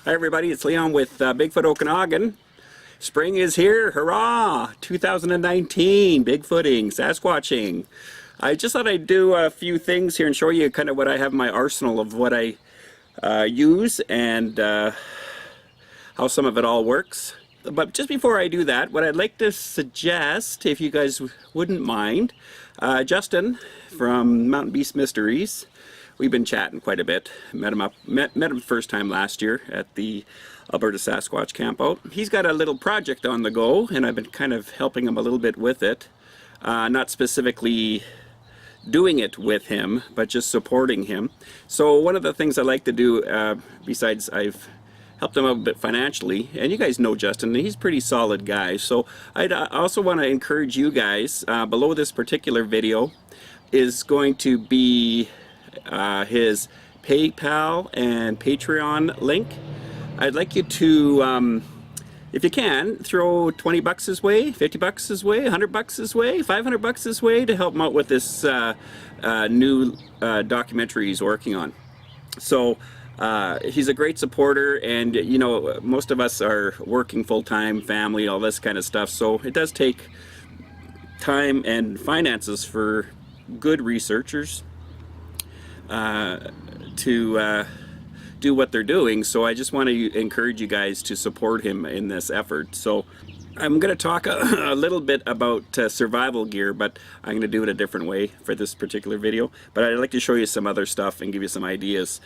Hi everybody, it's Leon with Bigfoot Okanagan. Spring is here, hurrah! 2019, Bigfooting, Sasquatching. I just thought I'd do a few things here and show you kind of what I have in my arsenal of what I use and how some of it all works. But just before I do that, what I'd like to suggest, if you guys wouldn't mind, Justin from Mountain Beast Mysteries. We've been chatting quite a bit. Met him first time last year at the Alberta Sasquatch Campout. He's got a little project on the go, and I've been kind of helping him a little bit with it. Not specifically doing it with him, but just supporting him. So one of the things I like to do, besides I've helped him out a bit financially, and you guys know Justin, he's a pretty solid guy. So I'd also want to encourage you guys, below this particular video is going to be his PayPal and Patreon link. I'd like you to, if you can, throw 20 bucks his way, 50 bucks his way, 100 bucks his way, 500 bucks his way to help him out with this new documentary he's working on. So he's a great supporter, and you know, most of us are working full-time, family, all this kind of stuff, so it does take time and finances for good researchers to do what they're doing. So I just want to encourage you guys to support him in this effort. So I'm going to talk a little bit about survival gear, but I'm going to do it a different way for this particular video. But I'd like to show you some other stuff and give you some ideas.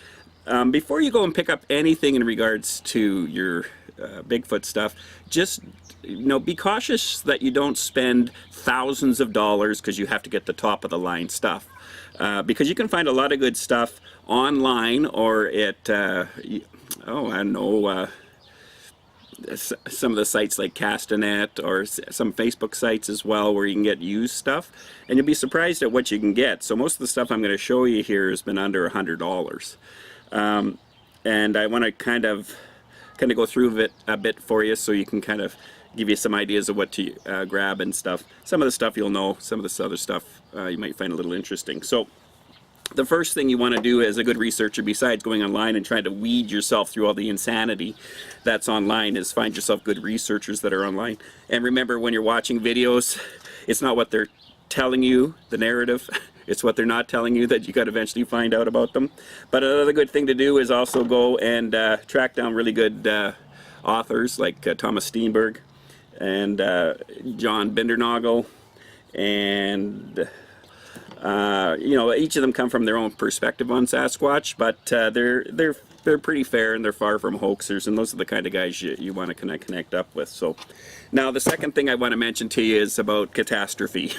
Before you go and pick up anything in regards to your Bigfoot stuff, just be cautious that you don't spend thousands of dollars because you have to get the top of the line stuff. Because you can find a lot of good stuff online or at, I don't know, some of the sites like Castanet or some Facebook sites as well where you can get used stuff. And you'll be surprised at what you can get. So most of the stuff I'm going to show you here has been under $100. And I want to kind of go through it a bit for you so you can kind of give you some ideas of what to grab and stuff. Some of the stuff you'll know, some of this other stuff you might find a little interesting. So the first thing you want to do as a good researcher, besides going online and trying to weed yourself through all the insanity that's online, is find yourself good researchers that are online. And remember, when you're watching videos, it's not what they're telling you, the narrative, it's what they're not telling you that you got to eventually find out about them. But another good thing to do is also go and track down really good authors like Thomas Steenberg and John Bindernagel, and you know, each of them come from their own perspective on Sasquatch, but they're pretty fair and they're far from hoaxers, and those are the kind of guys you want to connect up with. So now the second thing I want to mention to you is about catastrophe.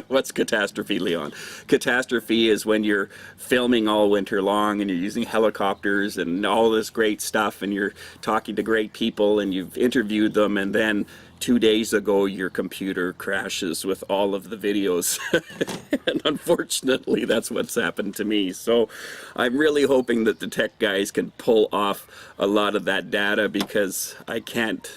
What's catastrophe, Leon? Catastrophe is when you're filming all winter long and you're using helicopters and all this great stuff and you're talking to great people and you've interviewed them, and then 2 days ago your computer crashes with all of the videos. And unfortunately that's what's happened to me. So I'm really hoping that the tech guys can pull off a lot of that data, because I can't,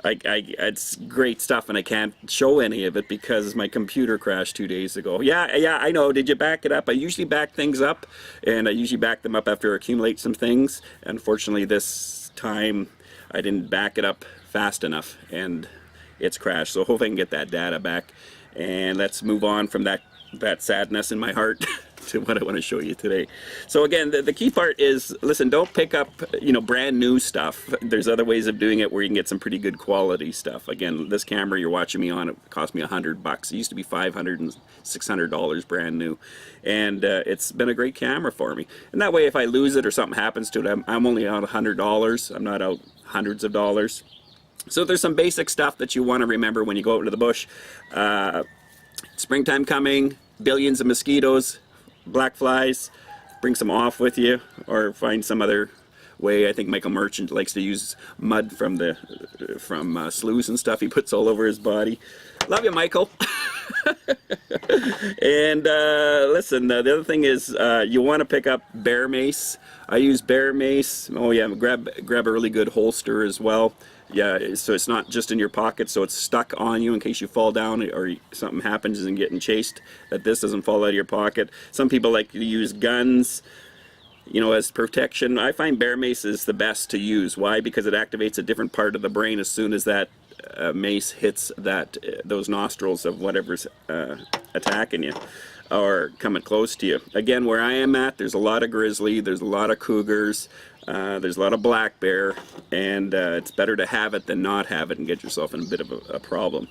it's great stuff and I can't show any of it because my computer crashed 2 days ago. Yeah, I know. Did you back it up? I usually back things up, and I usually back them up after I accumulate some things. Unfortunately this time I didn't back it up fast enough and it's crashed. So hopefully I can get that data back, and let's move on from that sadness in my heart to what I want to show you today. So again, the key part is, listen, don't pick up, brand new stuff. There's other ways of doing it where you can get some pretty good quality stuff. Again, this camera you're watching me on, it cost me $100. It used to be $500 and $600 brand new, and it's been a great camera for me. And that way, if I lose it or something happens to it, I'm only out $100. I'm not out hundreds of dollars. So there's some basic stuff that you want to remember when you go out into the bush. Springtime coming, billions of mosquitoes, black flies. Bring some off with you, or find some other way. I think Michael Merchant likes to use mud from sloughs and stuff he puts all over his body. Love you, Michael. And listen, the other thing is you want to pick up bear mace. I use bear mace. Oh yeah, grab a really good holster as well. Yeah, so it's not just in your pocket, so it's stuck on you in case you fall down or something happens and getting chased, that this doesn't fall out of your pocket. Some people like to use guns. you know, as protection. I find bear mace is the best to use. Why? Because it activates a different part of the brain as soon as that mace hits those nostrils of whatever's attacking you or coming close to you. Again, where I am at, there's a lot of grizzly, there's a lot of cougars, there's a lot of black bear, and it's better to have it than not have it and get yourself in a bit of a problem.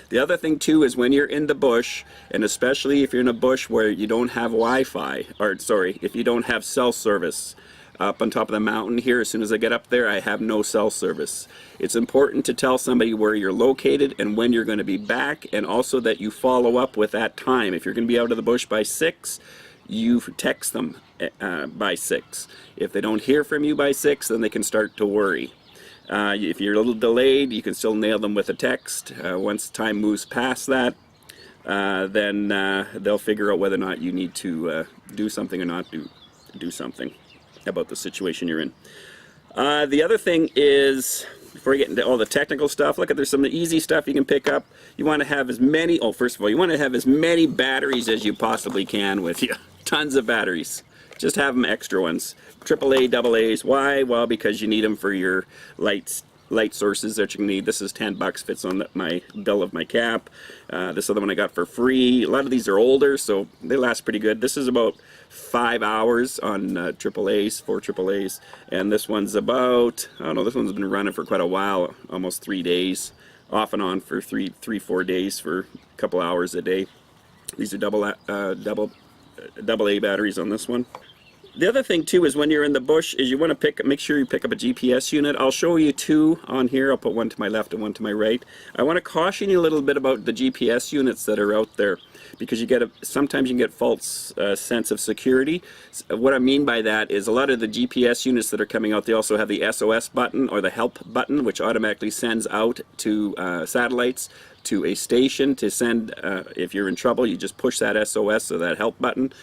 The other thing too is when you're in the bush, and especially if you're in a bush where you don't have Wi-Fi, or sorry, if you don't have cell service. Up on top of the mountain here, as soon as I get up there, I have no cell service. It's important to tell somebody where you're located and when you're going to be back, and also that you follow up with that time. If you're going to be out of the bush by 6, you text them by 6. If they don't hear from you by 6, then they can start to worry. If you're a little delayed, you can still nail them with a text. Once time moves past that, then they'll figure out whether or not you need to do something or not do something about the situation you're in. The other thing is, before we get into all the technical stuff, look, there's some easy stuff you can pick up. You want to have as many, first of all, you want to have as many batteries as you possibly can with you. Tons of batteries. Just have them extra ones. AAA, AA's. Why? Well, because you need them for your light sources that you can need. This is $10, fits on my bill of my cap. This other one I got for free. A lot of these are older, so they last pretty good. This is about 5 hours on AAA's, 4 AAA's, and this one's about, I don't know, this one's been running for quite a while, almost 3 days, off and on for 4 days for a couple hours a day. These are double A batteries on this one. The other thing too is when you're in the bush is you want to make sure you pick up a GPS unit. I'll show you 2 on here. I'll put one to my left and one to my right. I want to caution you a little bit about the GPS units that are out there, because sometimes you can get false sense of security. What I mean by that is a lot of the GPS units that are coming out, they also have the SOS button or the help button, which automatically sends out to satellites to a station to send, if you're in trouble, you just push that SOS or that help button,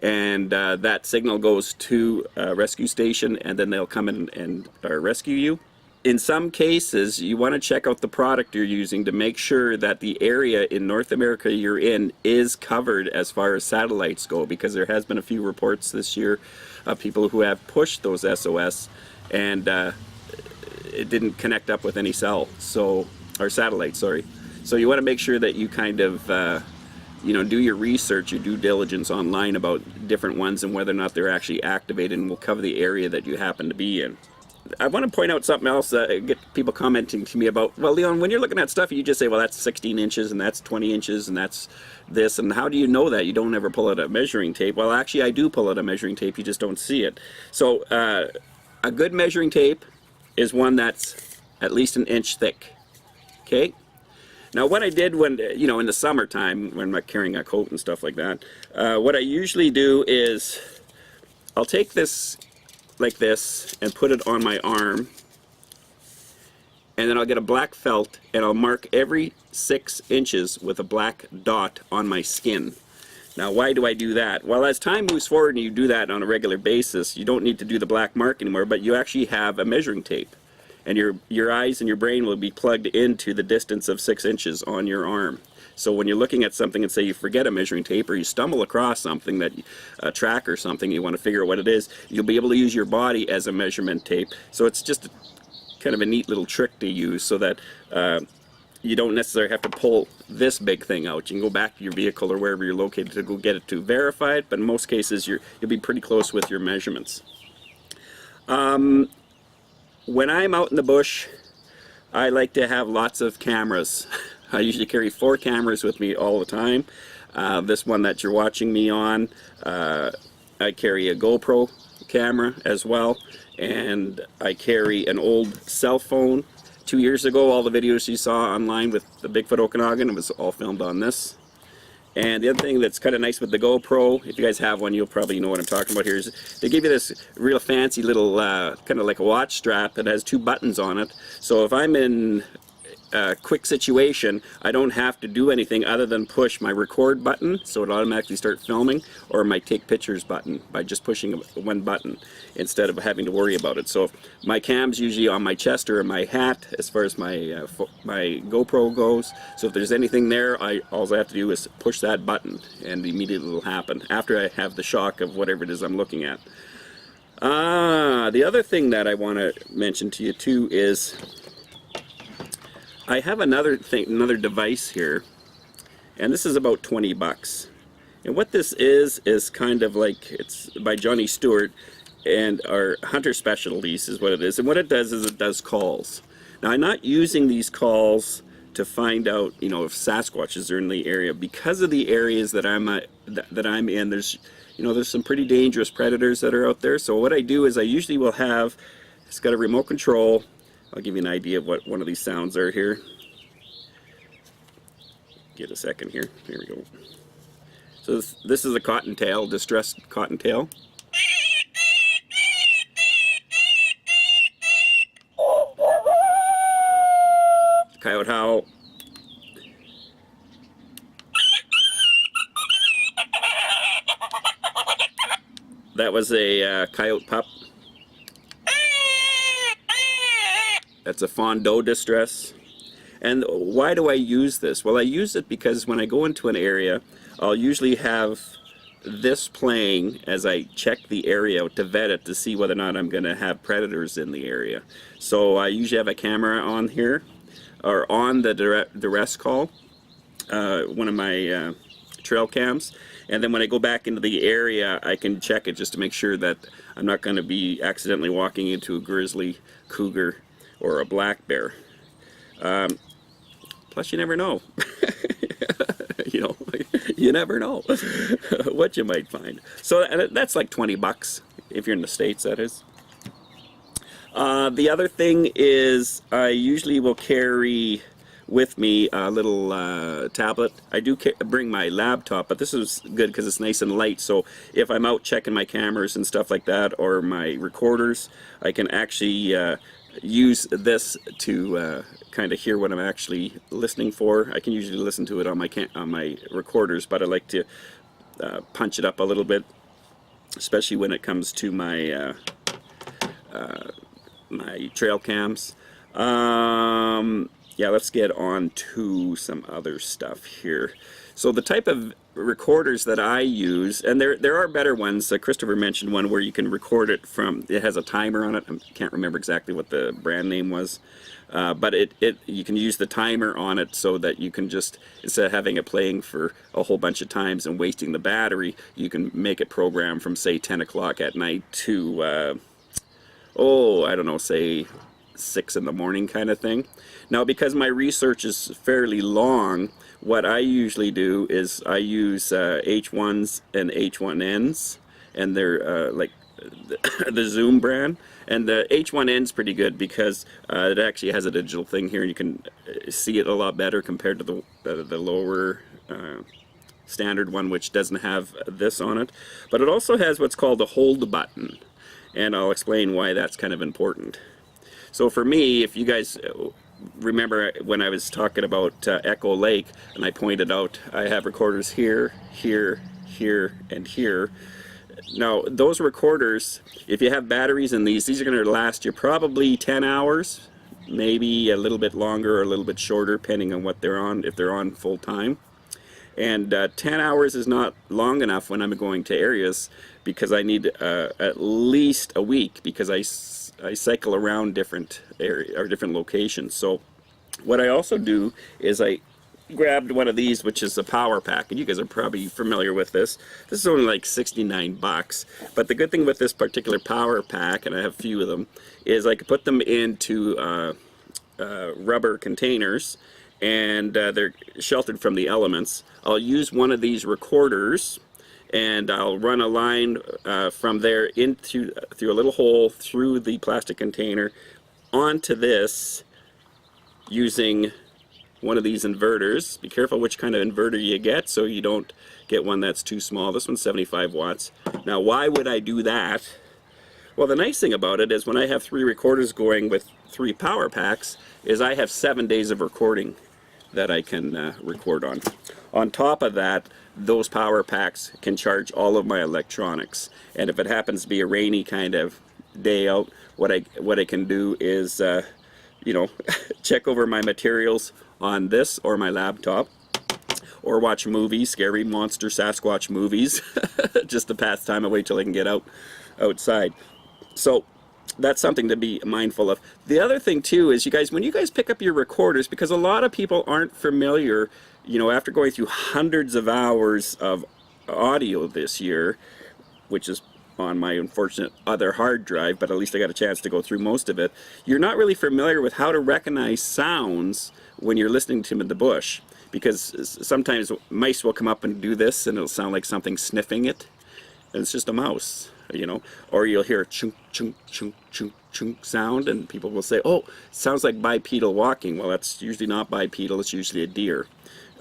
and that signal goes to a rescue station, and then they'll come in and rescue you. In some cases, you want to check out the product you're using to make sure that the area in North America you're in is covered as far as satellites go, because there has been a few reports this year of people who have pushed those SOS and it didn't connect up with any or satellite, sorry. So you want to make sure that you kind of do your research, your due diligence online about different ones and whether or not they're actually activated, and will cover the area that you happen to be in. I want to point out something else. Get people commenting to me about, well, Leon, when you're looking at stuff, you just say, well, that's 16 inches and that's 20 inches and that's this, and how do you know that? You don't ever pull out a measuring tape. Well, actually, I do pull out a measuring tape. You just don't see it. So a good measuring tape is one that's at least 1 inch thick. Okay? Now, what I did when, in the summertime, when I'm not carrying a coat and stuff like that, what I usually do is I'll take this like this and put it on my arm, and then I'll get a black felt and I'll mark every 6 inches with a black dot on my skin. Now, why do I do that? Well, as time moves forward and you do that on a regular basis, you don't need to do the black mark anymore, but you actually have a measuring tape. And your eyes and your brain will be plugged into the distance of 6 inches on your arm. So when you're looking at something and say you forget a measuring tape, or you stumble across something, a track or something, you want to figure out what it is, you'll be able to use your body as a measurement tape. So it's just kind of a neat little trick to use, so that you don't necessarily have to pull this big thing out. You can go back to your vehicle or wherever you're located to go get it to verify it, but in most cases you'll be pretty close with your measurements. When I'm out in the bush, I like to have lots of cameras. I usually carry 4 cameras with me all the time. This one that you're watching me on, I carry a GoPro camera as well, and I carry an old cell phone. 2 years ago, all the videos you saw online with the Bigfoot Okanagan, it was all filmed on this. And the other thing that's kind of nice with the GoPro, if you guys have one, you'll probably know what I'm talking about here, is they give you this real fancy little, kind of like a watch strap that has 2 buttons on it. So if I'm in quick situation, I don't have to do anything other than push my record button, so it automatically starts filming, or my take pictures button by just pushing one button instead of having to worry about it. So my cam's usually on my chest or in my hat as far as my my GoPro goes. So if there's anything there, all I have to do is push that button and immediately it'll happen after I have the shock of whatever it is I'm looking at. The other thing that I want to mention to you too is I have another device here, and this is about 20 bucks. And what this is kind of like, it's by Johnny Stewart, and our Hunter Specialties is what it is. And what it does is it does calls. Now I'm not using these calls to find out, you know, if Sasquatches are in the area, because of the areas that I'm in. There's, you know, there's some pretty dangerous predators that are out there. So what I do is I usually will have, it's got a remote control. I'll give you an idea of what one of these sounds are here. Get a second here. Here we go. So this is a cottontail, distressed cottontail. Coyote howl. That was a coyote pup. That's a fawn doe distress. And why do I use this? Well, I use it because when I go into an area, I'll usually have this playing as I check the area out to vet it to see whether or not I'm going to have predators in the area. So I usually have a camera on here, or on the duress call, one of my trail cams. And then when I go back into the area, I can check it just to make sure that I'm not going to be accidentally walking into a grizzly, cougar, or a black bear. Plus, you never know. You know, you never know what you might find. So that's like 20 bucks if you're in the States, that is. The other thing is I usually will carry with me a little tablet. I do bring my laptop, but this is good because it's nice and light, so if I'm out checking my cameras and stuff like that, or my recorders, I can actually use this to kind of hear what I'm actually listening for. I can usually listen to it on my recorders, but I like to punch it up a little bit, especially when it comes to my my trail cams. Yeah, let's get on to some other stuff here. So the type of recorders that I use, and there are better ones. Christopher mentioned one where you can record it from, it has a timer on it. I can't remember exactly what the brand name was, but you can use the timer on it so that you can just, instead of having it playing for a whole bunch of times and wasting the battery, you can make it program from, say, 10 o'clock at night to, I don't know, say 6 in the morning kind of thing. Now, because my research is fairly long, what I usually do is I use H1s and H1Ns, and they're like the Zoom brand. And the H1N's pretty good because it actually has a digital thing here, and you can see it a lot better compared to the lower standard one, which doesn't have this on it. But it also has what's called a hold button, and I'll explain why that's kind of important. So for me, if you guys remember when I was talking about Echo Lake, and I pointed out I have recorders here, here, here, and here. Now, those recorders, if you have batteries in these are going to last you probably 10 hours, maybe a little bit longer or a little bit shorter, depending on what they're on, if they're on full time. And 10 hours is not long enough when I'm going to areas, because I need at least a week, because I cycle around different areas or different locations. So what I also do is I grabbed one of these, which is a power pack, and you guys are probably familiar with this. This is only like 69 bucks, but the good thing with this particular power pack, and I have a few of them, is I can put them into rubber containers, and they're sheltered from the elements. I'll use one of these recorders, and I'll run a line from there through a little hole through the plastic container onto this using one of these inverters. Be careful which kind of inverter you get so you don't get one that's too small. This one's 75 watts. Now, why would I do that? Well, the nice thing about it is when I have 3 recorders going with 3 power packs is I have 7 days of recording that I can record on. On top of that, those power packs can charge all of my electronics. And if it happens to be a rainy kind of day out, what I can do is, you know, check over my materials on this or my laptop, or watch movies, scary monster Sasquatch movies, just to pass time away till I can get outside. So that's something to be mindful of. The other thing too is, you guys, when you guys pick up your recorders, because a lot of people aren't familiar, you know, after going through hundreds of hours of audio this year, which is on my unfortunate other hard drive, but at least I got a chance to go through most of it, you're not really familiar with how to recognize sounds when you're listening to them in the bush. Because sometimes mice will come up and do this, and it'll sound like something sniffing it, and it's just a mouse, you know. Or you'll hear a chunk, chunk, chunk, chunk, chunk sound, and people will say, oh, it sounds like bipedal walking. Well, that's usually not bipedal, it's usually a deer,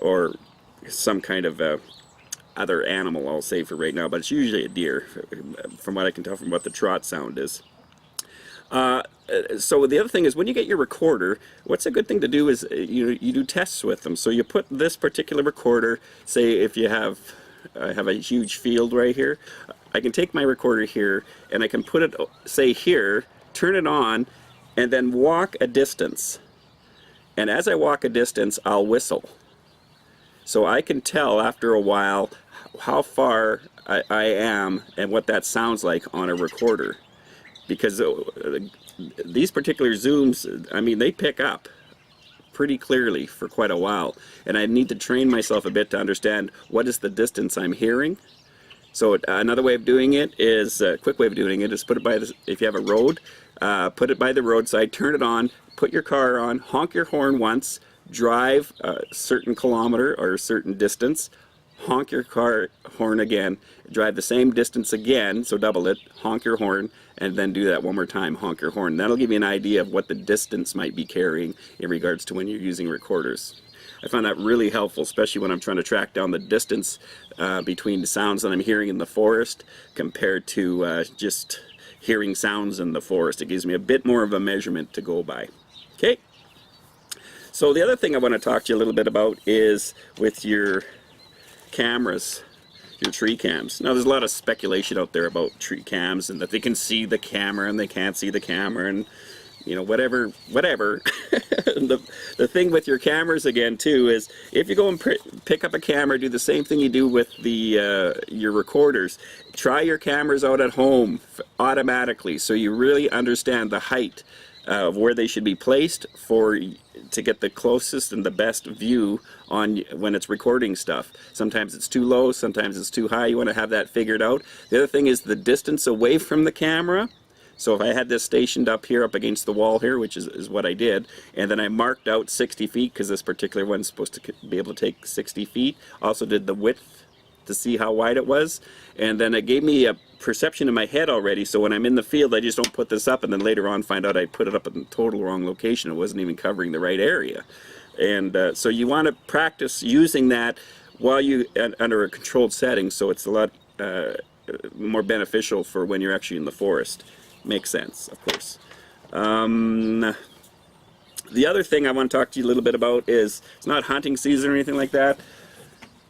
or some kind of other animal, I'll say for right now, but it's usually a deer, from what I can tell from what the trot sound is. So the other thing is, when you get your recorder, what's a good thing to do is you do tests with them. So you put this particular recorder, say if you have, I have a huge field right here, I can take my recorder here and I can put it, say here, turn it on, and then walk a distance. And as I walk a distance, I'll whistle. So I can tell after a while how far I am and what that sounds like on a recorder. Because these particular zooms, I mean, they pick up pretty clearly for quite a while. And I need to train myself a bit to understand what is the distance I'm hearing. So another way of doing it is, a quick way of doing it is put it by the, if you have a road, put it by the roadside, turn it on, put your car on, honk your horn once, drive a certain kilometer or a certain distance, honk your car horn again, drive the same distance again, so double it, honk your horn, and then do that one more time, honk your horn. That'll give you an idea of what the distance might be carrying in regards to when you're using recorders. I found that really helpful, especially when I'm trying to track down the distance between the sounds that I'm hearing in the forest compared to just hearing sounds in the forest. It gives me a bit more of a measurement to go by. Okay? So the other thing I want to talk to you a little bit about is with your cameras, your tree cams. Now there's a lot of speculation out there about tree cams and that they can see the camera and they can't see the camera and, you know, whatever. The thing with your cameras again too is, if you go and pick up a camera, do the same thing you do with the your recorders. Try your cameras out at home automatically so you really understand the height of where they should be placed to get the closest and the best view on when it's recording stuff. Sometimes it's too low, sometimes it's too high. You want to have that figured out. The other thing is the distance away from the camera. So if I had this stationed up here, up against the wall here, which is what I did, and then I marked out 60 feet, because this particular one's supposed to be able to take 60 feet. Also did the width to see how wide it was, and then it gave me a perception in my head already, so when I'm in the field I just don't put this up and then later on find out I put it up in the total wrong location. It wasn't even covering the right area. And so you want to practice using that while you under a controlled setting, so it's a lot more beneficial for when you're actually in the forest. Makes sense, of course. The other thing I want to talk to you a little bit about is, it's not hunting season or anything like that,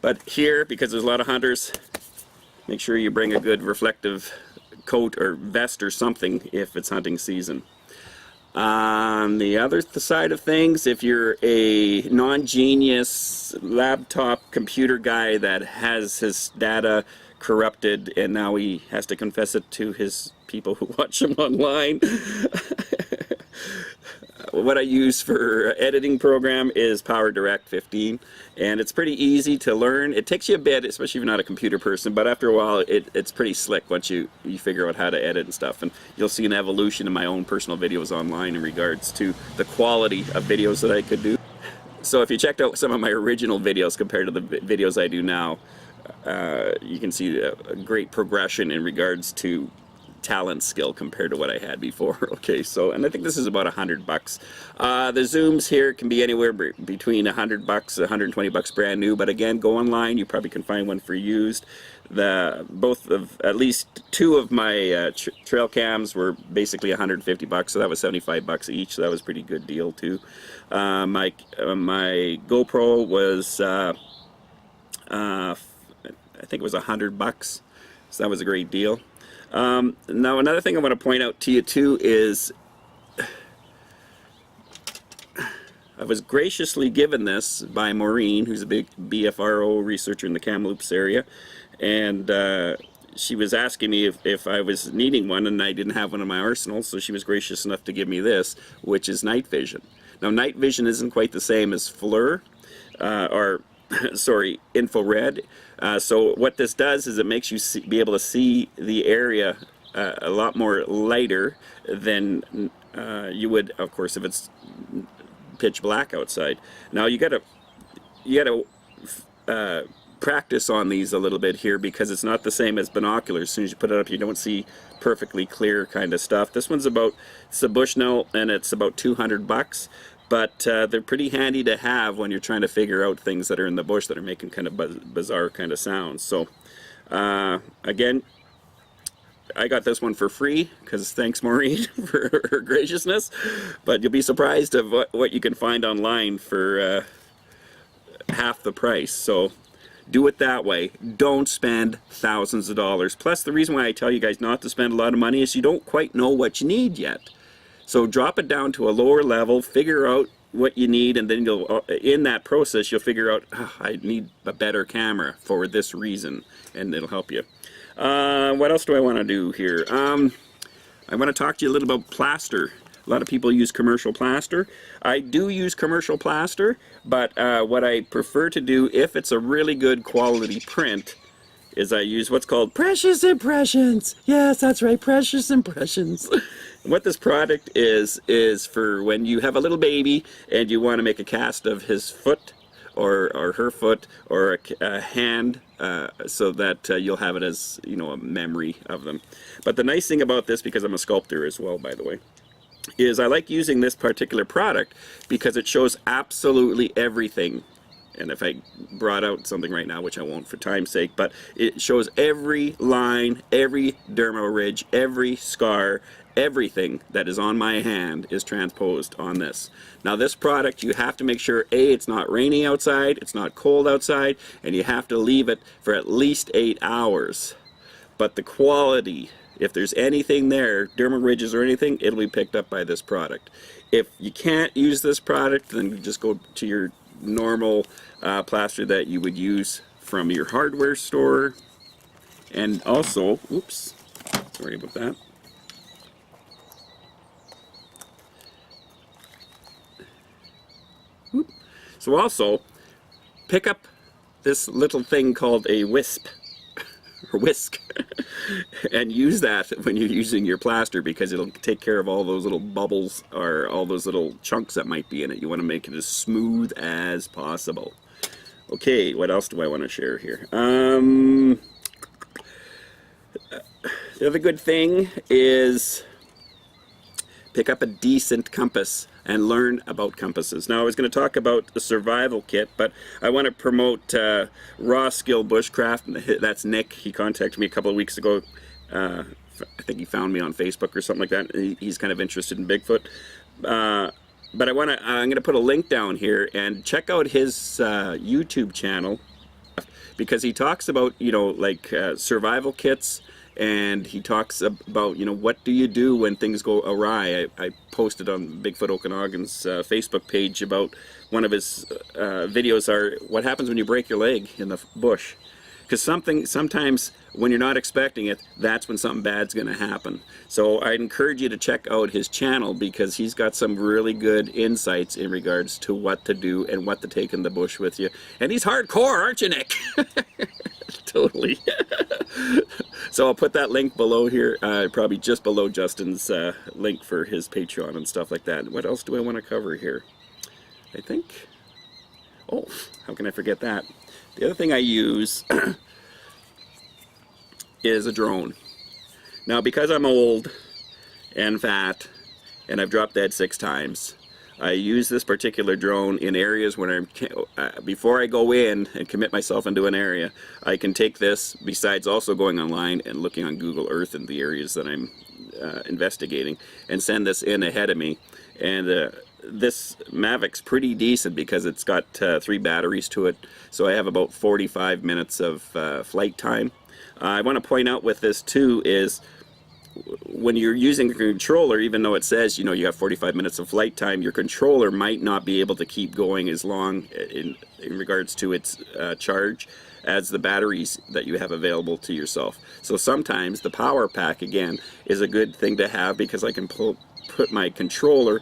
but here, because there's a lot of hunters, make sure you bring a good reflective coat or vest or something if it's hunting season. On the other side of things, if you're a non-genius laptop computer guy that has his data corrupted and now he has to confess it to his people who watch him online, what I use for editing program is PowerDirect 15, and it's pretty easy to learn. It takes you a bit, especially if you're not a computer person, but after a while it's pretty slick once you figure out how to edit and stuff. And you'll see an evolution in my own personal videos online in regards to the quality of videos that I could do. So if you checked out some of my original videos compared to the videos I do now, you can see a great progression in regards to talent skill compared to what I had before. Okay, so, and I think this is about $100. The zooms here can be anywhere between $100 $120 brand new, but again, go online, you probably can find one for used. both of at least two of my trail cams were basically 150 bucks, so that was 75 bucks each, so that was a pretty good deal too. My GoPro was I think it was 100 bucks, so that was a great deal. Now another thing I want to point out to you too is I was graciously given this by Maureen, who's a big BFRO researcher in the Kamloops area, and she was asking me if I was needing one, and I didn't have one in my arsenal, so she was gracious enough to give me this, which is night vision. Now night vision isn't quite the same as FLIR, or sorry, infrared. So what this does is it makes you be able to see the area a lot more lighter than you would, of course, if it's pitch black outside. Now you gotta practice on these a little bit here, because it's not the same as binoculars. As soon as you put it up, you don't see perfectly clear kind of stuff. This one's it's a Bushnell, and it's about 200 bucks, but they're pretty handy to have when you're trying to figure out things that are in the bush that are making kind of bizarre kind of sounds. So again, I got this one for free, because thanks Maureen for her graciousness, but you'll be surprised of what you can find online for half the price. So do it that way. Don't spend thousands of dollars. Plus, the reason why I tell you guys not to spend a lot of money is you don't quite know what you need yet. So drop it down to a lower level, figure out what you need, and then you'll, in that process, you'll figure out, oh, I need a better camera for this reason, and it'll help you. What else do I want to do here? I want to talk to you a little about plaster. A lot of people use commercial plaster. I do use commercial plaster, but what I prefer to do, if it's a really good quality print, is I use what's called precious impressions. Yes, that's right, precious impressions. What this product is for when you have a little baby and you want to make a cast of his foot or her foot or a hand, so that you'll have it as, you know, a memory of them. But the nice thing about this, because I'm a sculptor as well, by the way, is I like using this particular product because it shows absolutely everything. And if I brought out something right now, which I won't for time's sake, but it shows every line, every dermal ridge, every scar, everything that is on my hand is transposed on this. Now this product, you have to make sure, A, it's not raining outside, it's not cold outside, and you have to leave it for at least 8 hours. But the quality, if there's anything there, dermal ridges or anything, it'll be picked up by this product. If you can't use this product, then just go to your normal plaster that you would use from your hardware store. And also, oops, sorry about that. So also, pick up this little thing called a wisp, or whisk, and use that when you're using your plaster, because it'll take care of all those little bubbles or all those little chunks that might be in it. You want to make it as smooth as possible. Okay, what else do I want to share here? The other good thing is pick up a decent compass and learn about compasses. Now I was going to talk about the survival kit, but I want to promote Raw Skill Bushcraft. That's Nick. He contacted me a couple of weeks ago. I think he found me on Facebook or something like that. He's kind of interested in Bigfoot. But I'm going to put a link down here and check out his YouTube channel, because he talks about, you know, like survival kits. And he talks about, you know, what do you do when things go awry. I posted on Bigfoot Okanagan's Facebook page about one of his videos are what happens when you break your leg in the bush. Because sometimes when you're not expecting it, that's when something bad's going to happen. So I'd encourage you to check out his channel, because he's got some really good insights in regards to what to do and what to take in the bush with you. And he's hardcore, aren't you, Nick? Totally. So I'll put that link below here, probably just below Justin's link for his Patreon and stuff like that. What else do I want to cover here? I think, oh, how can I forget that? The other thing I use is a drone. Now, because I'm old and fat and I've dropped dead 6 times, I use this particular drone in areas when before I go in and commit myself into an area, I can take this, besides also going online and looking on Google Earth in the areas that I'm investigating, and send this in ahead of me. And this Mavic's pretty decent because it's got 3 batteries to it, so I have about 45 minutes of flight time. I want to point out with this too is when you're using a controller, even though it says, you know, you have 45 minutes of flight time, your controller might not be able to keep going as long in regards to its charge as the batteries that you have available to yourself. So sometimes the power pack, again, is a good thing to have because I can put my controller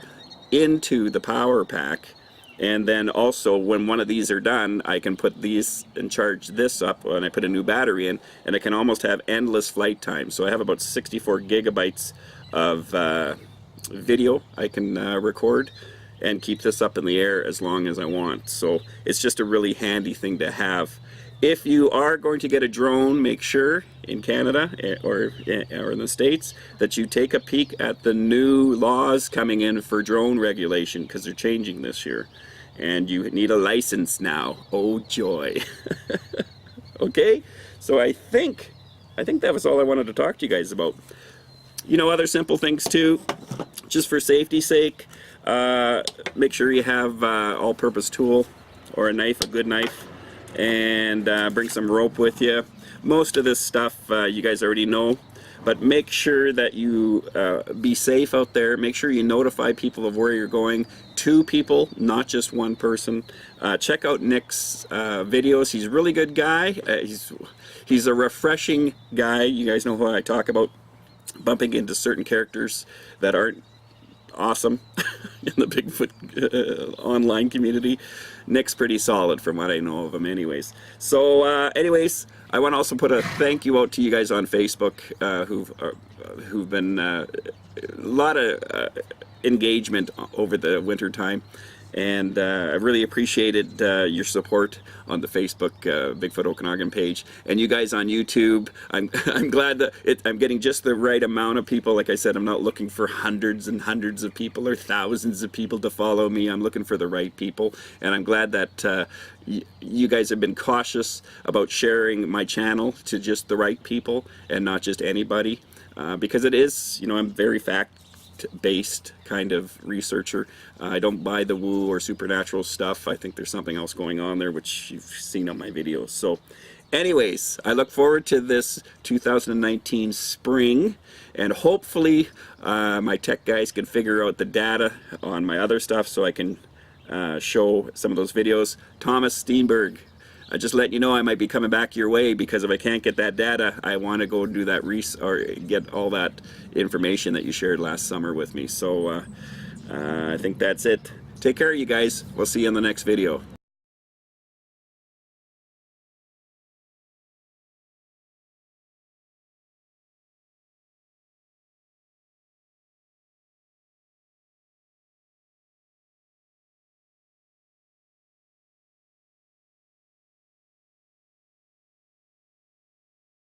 into the power pack, and then also when one of these are done, I can put these and charge this up when I put a new battery in, and I can almost have endless flight time. So I have about 64 gigabytes of video I can record and keep this up in the air as long as I want. So it's just a really handy thing to have. If you are going to get a drone, make sure in Canada or in the States that you take a peek at the new laws coming in for drone regulation, because they're changing this year. And you need a license now. Oh joy. Okay, so I think that was all I wanted to talk to you guys about. You know, other simple things too, just for safety's sake, make sure you have all-purpose tool or a knife, a good knife, and bring some rope with you. Most of this stuff you guys already know, but make sure that you be safe out there. Make sure you notify people of where you're going. 2 people, not just 1 person. Check out Nick's videos. He's a really good guy. He's a refreshing guy. You guys know who I talk about, bumping into certain characters that aren't awesome in the Bigfoot online community. Nick's pretty solid from what I know of him anyways. So anyways, I want to also put a thank you out to you guys on Facebook who've been a lot of engagement over the winter time, and I really appreciated your support on the Facebook Bigfoot Okanagan page, and you guys on YouTube. I'm glad that I'm getting just the right amount of people. Like I said, I'm not looking for hundreds and hundreds of people or thousands of people to follow me. I'm looking for the right people, and I'm glad that you guys have been cautious about sharing my channel to just the right people and not just anybody, because it is, you know, I'm very fact-based kind of researcher. I don't buy the woo or supernatural stuff. I think there's something else going on there, which you've seen on my videos. So anyways, I look forward to this 2019 spring, and hopefully my tech guys can figure out the data on my other stuff so I can show some of those videos. Thomas Steenberg, I just let you know I might be coming back your way, because if I can't get that data, I want to go do that or get all that information that you shared last summer with me. So I think that's it. Take care, you guys. We'll see you in the next video.